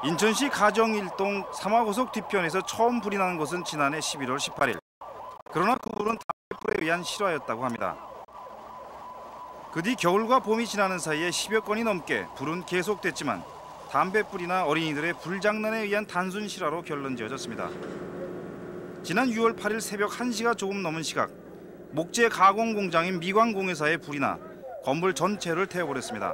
인천시 가정 1동 3화고속 뒤편에서 처음 불이 나는 것은 지난해 11월 18일. 그러나 그 불은 담배불에 의한 실화였다고 합니다. 그 뒤 겨울과 봄이 지나는 사이에 10여 건이 넘게 불은 계속됐지만 담배불이나 어린이들의 불장난에 의한 단순 실화로 결론지어졌습니다. 지난 6월 8일 새벽 1시가 조금 넘은 시각, 목재 가공 공장인 미광공예사에 불이 나 건물 전체를 태워버렸습니다.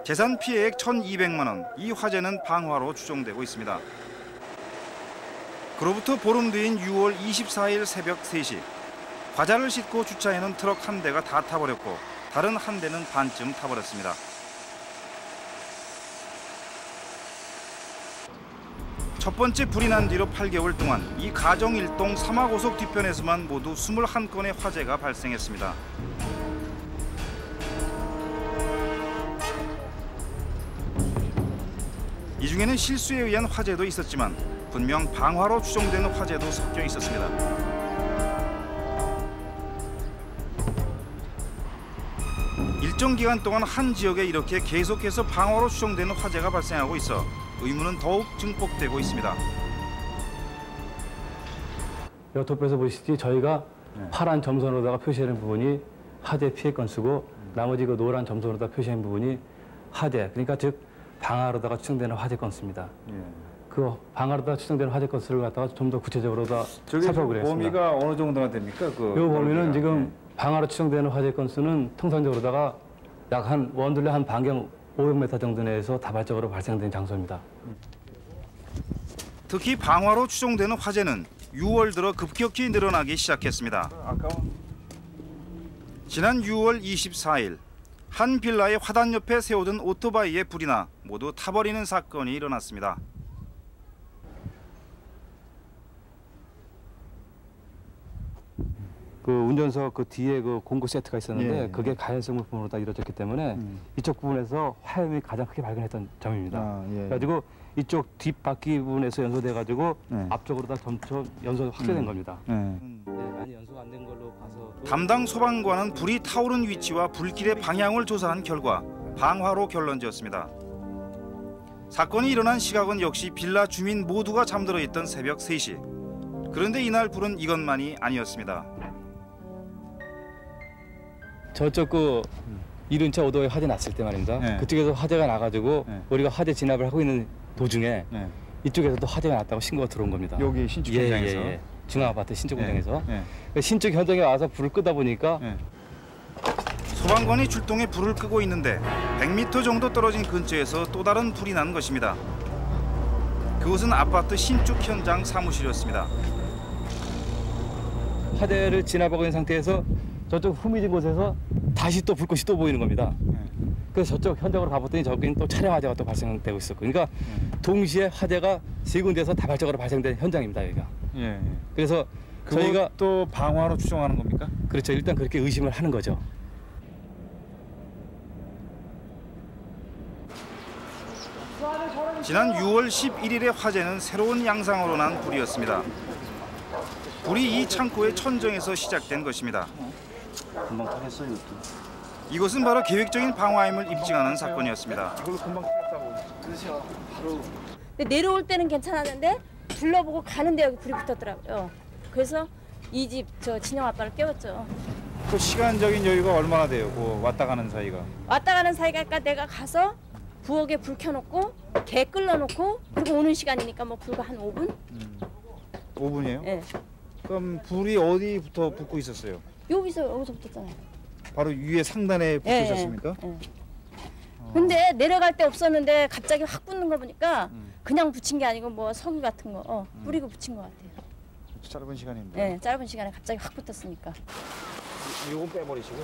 재산 피해액 1,200만 원, 이 화재는 방화로 추정되고 있습니다. 그로부터 보름 뒤인 6월 24일 새벽 3시, 과자를 싣고 주차해놓은 트럭 한 대가 다 타버렸고 다른 한 대는 반쯤 타버렸습니다. 첫 번째 불이 난 뒤로 8개월 동안 이 가정 1동 3화고속 뒤편에서만 모두 21건의 화재가 발생했습니다. 이 중에는 실수에 의한 화재도 있었지만 분명 방화로 추정되는 화재도 섞여 있었습니다. 일정 기간 동안 한 지역에 이렇게 계속해서 방화로 추정되는 화재가 발생하고 있어 의문은 더욱 증폭되고 있습니다. 도표에서 보시듯이 저희가 파란 점선으로다가 표시하는 부분이 화재 피해 건수고 나머지 그 노란 점선으로다 표시한 부분이 화재, 그러니까 즉 방화로다가 추정되는 화재 건수입니다. 그 방화로다가 추정되는 화재 건수를 갖다가 좀 더 구체적으로 다 살펴보겠습니다. 범위가 어느 정도가 됩니까? 이 범위는 지금 방화로 추정되는 화재 건수는 통상적으로다가 약 한 원둘레 한 반경 500m 정도 내에서 다발적으로 발생된 장소입니다. 특히 방화로 추정되는 화재는 6월 들어 급격히 늘어나기 시작했습니다. 지난 6월 24일 한 빌라의 화단 옆에 세워둔 오토바이에 불이 나 모두 타버리는 사건이 일어났습니다. 그 운전석 그 뒤에 그 공구 세트가 있었는데 그게 가연성 부품으로 다 이루어졌기 때문에 이쪽 부분에서 화염이 가장 크게 발견했던 점입니다. 그래가지고 이쪽 뒷바퀴 부분에서 연소돼가지고 앞쪽으로 다 점점 연소 확대된 겁니다. 많이 연소가 안 된 걸로 봐서 담당 소방관은 불이 타오른 위치와 불길의 방향을 조사한 결과 방화로 결론지었습니다. 사건이 일어난 시각은 역시 빌라 주민 모두가 잠들어 있던 새벽 3시. 그런데 이날 불은 이것만이 아니었습니다. 저쪽 그 이륜차 오도에 화재 났을 때 말입니다. 그쪽에서 화재가 나가지고 우리가 화재 진압을 하고 있는 도중에 이쪽에서도 화재가 났다고 신고가 들어온 겁니다. 여기 신축 현장에서? 중앙아파트 신축 현장에서. 신축 현장에 와서 불을 끄다 보니까 소방관이 출동해 불을 끄고 있는데 100m 정도 떨어진 근처에서 또 다른 불이 난 것입니다. 그곳은 아파트 신축 현장 사무실이었습니다. 화재를 진압하고 있는 상태에서 저쪽 후미진 곳에서 다시 또 불꽃이 또 보이는 겁니다. 그래서 저쪽 현장으로 가봤더니 저기는 또 차량 화재가 또 발생되고 있었고, 그러니까 동시에 화재가 세 군데에서 다발적으로 발생된 현장입니다, 여기가. 그래서 저희가 또 방화로 추정하는 겁니까? 그렇죠. 일단 그렇게 의심을 하는 거죠. 지난 6월 11일의 화재는 새로운 양상으로 난 불이었습니다. 불이 이 창고의 천정에서 시작된 것입니다. 금방 타겠어요, 이것은 바로 계획적인 방화임을 입증하는 사건이었습니다. 이걸로 금방 타겠다고. 그렇죠. 바로. 근데 내려올 때는 괜찮았는데 둘러보고 가는데 여기 불이 붙었더라고요. 그래서 이 집 저 진영 아빠를 깨웠죠. 그 시간적인 여유가 얼마나 돼요? 그 왔다 가는 사이가? 왔다 가는 사이가 내가 가서 부엌에 불 켜놓고 개 끌어놓고 그리고 오는 시간이니까 뭐 불과 한 5분? 5분이에요? 네. 그럼 불이 어디부터 붙고 있었어요? 여기서 붙었잖아요. 바로 위에 상단에 붙고 있었습니까? 근데 내려갈 때 없었는데 갑자기 확 붙는 거 보니까 그냥 붙인 게 아니고 뭐 석유 같은 거 뿌리고 붙인 것 같아요. 짧은 시간인데. 네, 짧은 시간에 갑자기 확 붙었으니까. 이건 빼버리시고.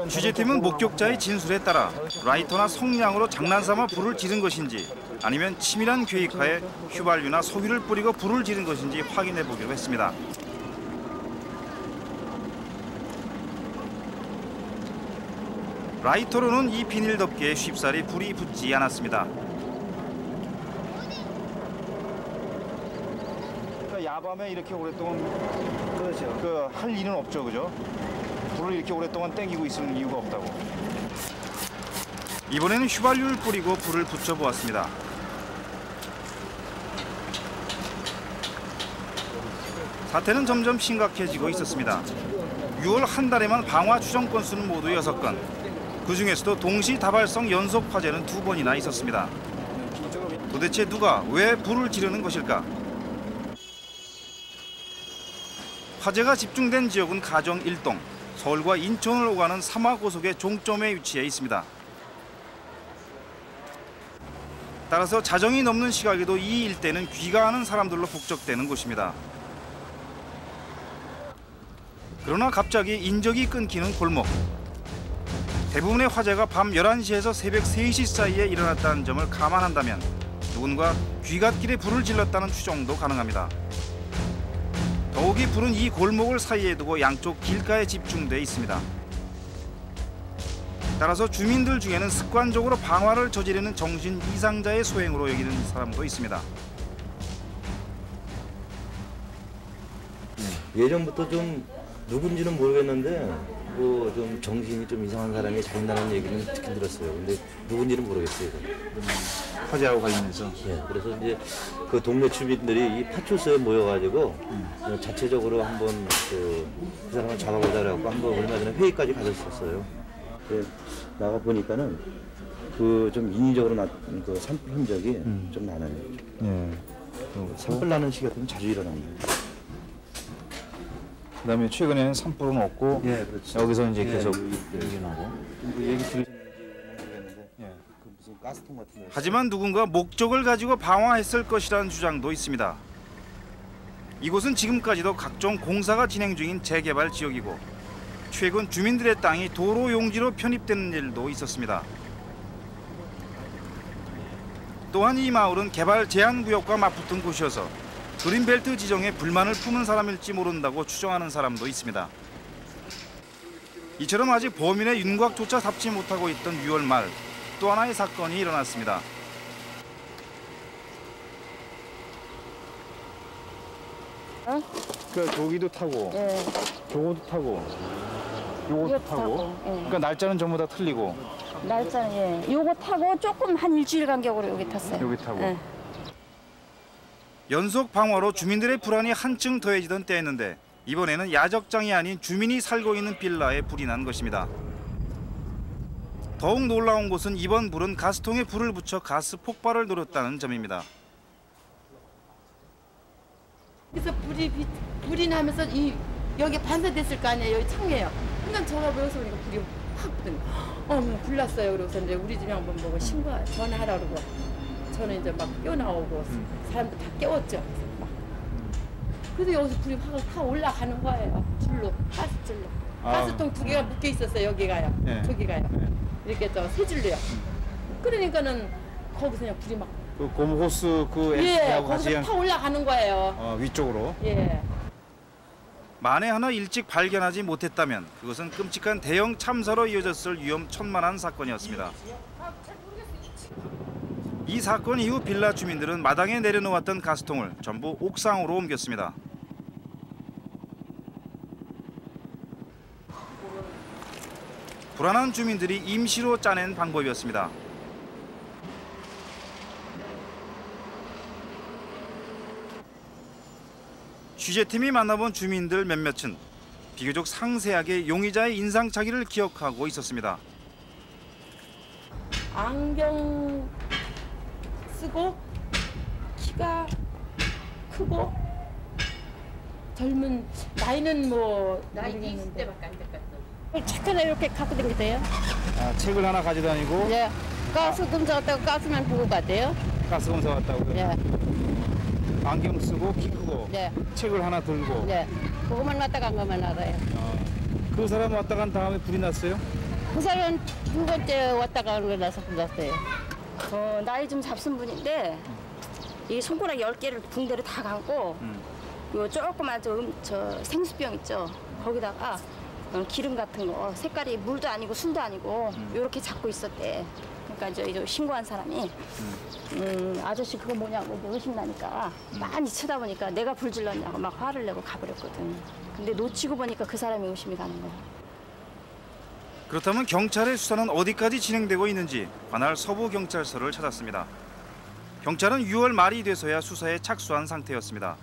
취재팀은 목격자의 진술에 따라 라이터나 성냥으로 장난삼아 불을 지른 것인지 아니면 치밀한 계획하에 휘발유나 석유를 뿌리고 불을 지른 것인지 확인해 보기로 했습니다. 라이터로는 이 비닐 덮개에 쉽사리 불이 붙지 않았습니다. 야밤에 이렇게 오랫동안 그렇죠. 할 일은 없죠, 그죠? 불을 이렇게 오랫동안 땡기고 있을 이유가 없다고. 이번에는 휘발유를 뿌리고 불을 붙여보았습니다. 사태는 점점 심각해지고 있었습니다. 6월 한 달에만 방화 추정 건수는 모두 6건. 그중에서도 동시다발성 연속 화재는 2번이나 있었습니다. 도대체 누가 왜 불을 지르는 것일까? 화재가 집중된 지역은 가정 1동, 서울과 인천을 오가는 삼화고속의 종점에 위치해 있습니다. 따라서 자정이 넘는 시각에도 이 일대는 귀가하는 사람들로 북적대는 곳입니다. 그러나 갑자기 인적이 끊기는 골목. 대부분의 화재가 밤 11시에서 새벽 3시 사이에 일어났다는 점을 감안한다면 누군가 귀갓길에 불을 질렀다는 추정도 가능합니다. 더욱이 불은 이 골목을 사이에 두고 양쪽 길가에 집중돼 있습니다. 따라서 주민들 중에는 습관적으로 방화를 저지르는 정신 이상자의 소행으로 여기는 사람도 있습니다. 예전부터 좀 누군지는 모르겠는데 뭐 좀 정신이 좀 이상한 사람이 다닌다는 얘기는 듣긴 들었어요. 근데 누군지는 모르겠어요. 화재하고 관련해서. 예, 그래서 이제 그 동네 주민들이 이 파출소에 모여가지고 자체적으로 한번 그 사람을 잡아보자라고 한번 얼마 전에 회의까지 가졌었어요. 나가 보니까는 그 좀 인위적으로 그 산불 흔적이 좀 나나요. 예. 산불 나는 시기 같은 자주 일어납니다. 그다음에 최근에는 산불은 없고 예, 그렇죠. 여기서 이제 예, 계속 여기 유진하고. 그 얘기 들으셨는지 모르겠는데 예. 그 무슨 가스통 같은 거. 하지만 누군가 목적을 가지고 방화했을 것이라는 주장도 있습니다. 이곳은 지금까지도 각종 공사가 진행 중인 재개발 지역이고 최근 주민들의 땅이 도로 용지로 편입되는 일도 있었습니다. 또한 이 마을은 개발 제한 구역과 맞붙은 곳이어서 그린벨트 지정에 불만을 품은 사람일지 모른다고 추정하는 사람도 있습니다. 이처럼 아직 범인의 윤곽조차 잡지 못하고 있던 6월 말 또 하나의 사건이 일어났습니다. 그 저기도 타고, 예. 저것도 타고, 요것도 이거 타고. 예. 그러니까 날짜는 전부 다 틀리고 날짜는 예. 요거 타고 조금 한 일주일 간격으로 여기 탔어요. 여기 타고. 예. 연속 방화로 주민들의 불안이 한층 더해지던 때였는데 이번에는 야적장이 아닌 주민이 살고 있는 빌라에 불이 난 것입니다. 더욱 놀라운 것은 이번 불은 가스통에 불을 붙여 가스 폭발을 노렸다는 점입니다. 그래서 불이 나면서 여기 반사됐을 거 아니에요. 여기 창이에요. 그러니까 저가 여기서 보니까 불이 확 붙더니 불 났어요. 그래서 이제 우리 집 양반 보고 전화하라 그러고 저는 이제 막 뛰어나오고 사람들 다 깨웠죠. 그래서 여기서 불이 확 올라가는 거예요. 줄로, 가스줄로. 가스통 2개가 묶여 있었어요. 여기가요. 예. 저기가요. 예. 이렇게 세 줄로요. 그러니까는 거기서 그냥 불이 막 그 고무호스 그 예, 엔진하고 같이 거기서 팍 올라가는 거예요. 위쪽으로. 예. 만에 하나 일찍 발견하지 못했다면 그것은 끔찍한 대형 참사로 이어졌을 위험천만한 사건이었습니다. 이 사건 이후 빌라 주민들은 마당에 내려놓았던 가스통을 전부 옥상으로 옮겼습니다. 불안한 주민들이 임시로 짜낸 방법이었습니다. 취재팀이 만나본 주민들 몇몇은 비교적 상세하게 용의자의 인상착의를 기억하고 있었습니다. 안경 쓰고 키가 크고 젊은 나이는 뭐 나이 20대밖에 안 됐겠어. 착하게 이렇게 갖고 다니세요. 책을 하나 가져다니고 예. 가스 검사 갔다고 가스만 보고 가대요. 가스 검사 왔다고. 예. 안경 쓰고 키 크고 네. 책을 하나 들고. 네. 그것만 왔다 간 것만 알아요. 그 사람 왔다 간 다음에 불이 났어요? 그 사람은 2번째 왔다 가는 거 나서 불났어요. 나이 좀 잡순 분인데 이 손가락 10개를 붕대로 다 감고 요 조그만 저 생수병 있죠. 거기다가 기름 같은 거 색깔이 물도 아니고 술도 아니고 요렇게 잡고 있었대. 그러니까 이제 신고한 사람이 아저씨 그거 뭐냐고 의심나니까 많이 쳐다보니까 내가 불 질렀냐고 막 화를 내고 가버렸거든. 근데 놓치고 보니까 그 사람이 의심이 가는 거야. 그렇다면 경찰의 수사는 어디까지 진행되고 있는지 관할 서부경찰서를 찾았습니다. 경찰은 6월 말이 돼서야 수사에 착수한 상태였습니다.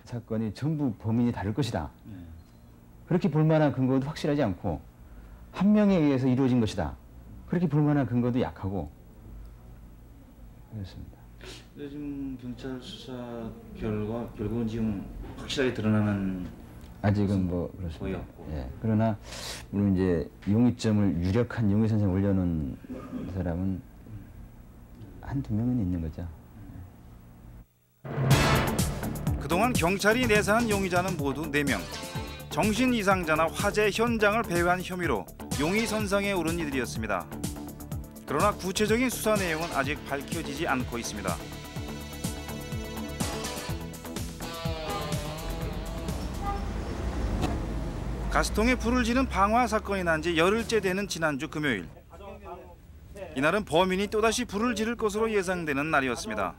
사건이 전부 범인이 다를 것이다. 그렇게 볼 만한 근거도 확실하지 않고 한 명에 의해서 이루어진 것이다. 그렇게 볼 만한 근거도 약하고 그렇습니다. 지금 경찰 수사 결국은 지금 확실하게 드러나는 아직은 뭐 그렇습니다. 없고. 예. 그러나 물론 이제 용의점을 유력한 용의 선상에 올려놓은 사람은 한두 명은 있는 거죠. 그동안 경찰이 내사한 용의자는 모두 4명. 정신 이상자나 화재 현장을 배회한 혐의로 용의 선상에 오른 이들이었습니다. 그러나 구체적인 수사 내용은 아직 밝혀지지 않고 있습니다. 가스통에 불을 지른 방화 사건이 난 지 열흘째 되는 지난주 금요일. 이날은 범인이 또다시 불을 지를 것으로 예상되는 날이었습니다.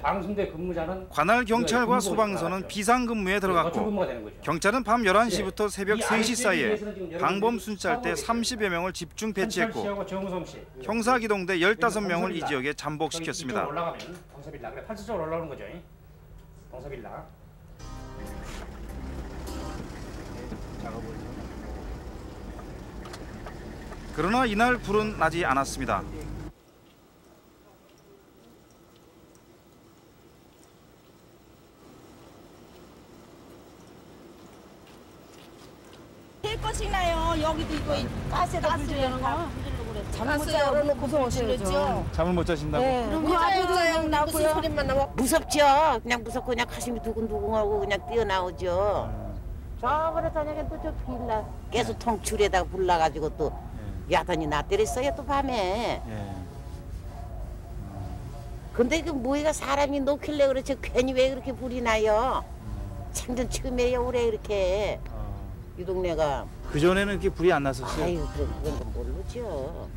방송대 근무자는 관할 경찰과 소방서는 비상근무에 들어갔고 경찰은 밤 11시부터 새벽 3시 사이에 방범 순찰대 30여 명을 집중 배치했고 형사기동대 15명을 이 지역에 잠복시켰습니다. 동서빌라 그래 팔수적으로 올라오는 거죠. 동서빌라. 그러나 이날 불은 나지 않았습니다. 될 것이 나요. 여기도 이거 가스에다 불지르는 거. 잠못 열어놓고서 오시죠. 잠을 못 자신다고? 그럼 화재도 나고요. 소리만 나고. 무섭죠. 그냥 무섭고 그냥 가슴이 두근두근하고 그냥 뛰어나오죠. 저 그래 저녁에 또 저 빌라 계속 통줄에다가 불나가지고 또 야단이 나 때렸어요 또 밤에. 근데 그 뭐가 사람이 놓길래 그렇지 괜히 왜 그렇게 불이 나요? 참전 처음이에요 올해 이렇게 이 동네가. 그 전에는 이렇게 불이 안 났었어요. 아유 그건 건 모르죠.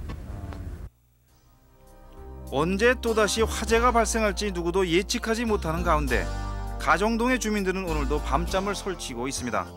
언제 또다시 화재가 발생할지 누구도 예측하지 못하는 가운데 가정동의 주민들은 오늘도 밤잠을 설치고 있습니다.